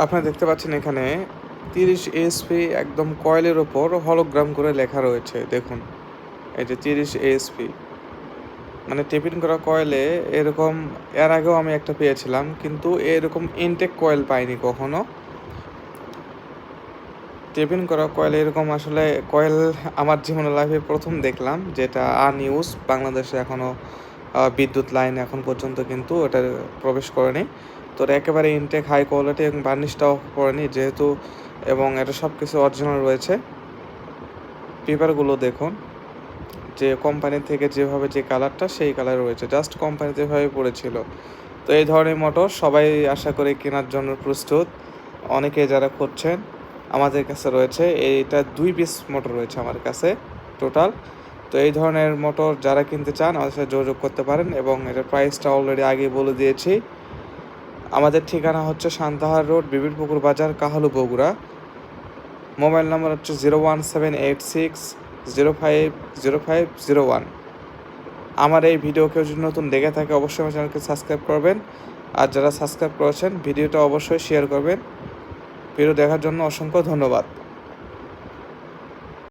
আপনারা দেখতে পাচ্ছেন এখানে 30 ASP একদম কয়েলের ওপর হলোগ্রাম করে লেখা রয়েছে। দেখুন, এই যে 30 ASP মানে টেপিং করা কয়েলে এরকম এর আগেও আমি একটা পেয়েছিলাম, কিন্তু এরকম ইনটেক কয়েল পাইনি কখনো। টেপিং করা কয়েল এরকম আসলে কয়েল আমার জীবনের লাইফে ১ম দেখলাম, যেটা আনইউজ। বাংলাদেশে এখনো বিদ্যুৎ লাইন এখন পর্যন্ত কিন্তু ওটা প্রবেশ করেনি। তো এটা একেবারে ইনটেক হাই কোয়ালিটি এবং বার্নিশটাও পড়েনি যেহেতু, এবং এটা সবকিছু অরিজিনাল রয়েছে। পেপারগুলো দেখুন, যে কোম্পানি থেকে যেভাবে যে কালারটা সেই কালার রয়েছে, জাস্ট কোম্পানি যেভাবে পড়েছিল। তো এই ধরনের মোটর সবাই আশা করি কেনার জন্য প্রস্তুত। অনেকে যারা খুঁজছেন আমাদের কাছে রয়েছে। এইটা ২ পিস মোটর রয়েছে আমার কাছে টোটাল। তো এই ধরনের মোটর যারা কিনতে চান আমাদের সাথে যোগাযোগ করতে পারেন, এবং এটার প্রাইসটা অলরেডি আগেই বলে দিয়েছি। আমাদের ঠিকানা হচ্ছে সান্তাহার রোড, বিবিরপুকুর বাজার, কাহালু, বগুড়া। মোবাইল নাম্বার হচ্ছে 01786050501। আমার এই ভিডিও কেউ যদি নতুন দেখে থাকে অবশ্যই আমার চ্যানেলকে সাবস্ক্রাইব করবেন। আর যারা সাবস্ক্রাইব করেছেন ভিডিওটা অবশ্যই শেয়ার করবেন। ভিডিও দেখার জন্য অসংখ্য ধন্যবাদ।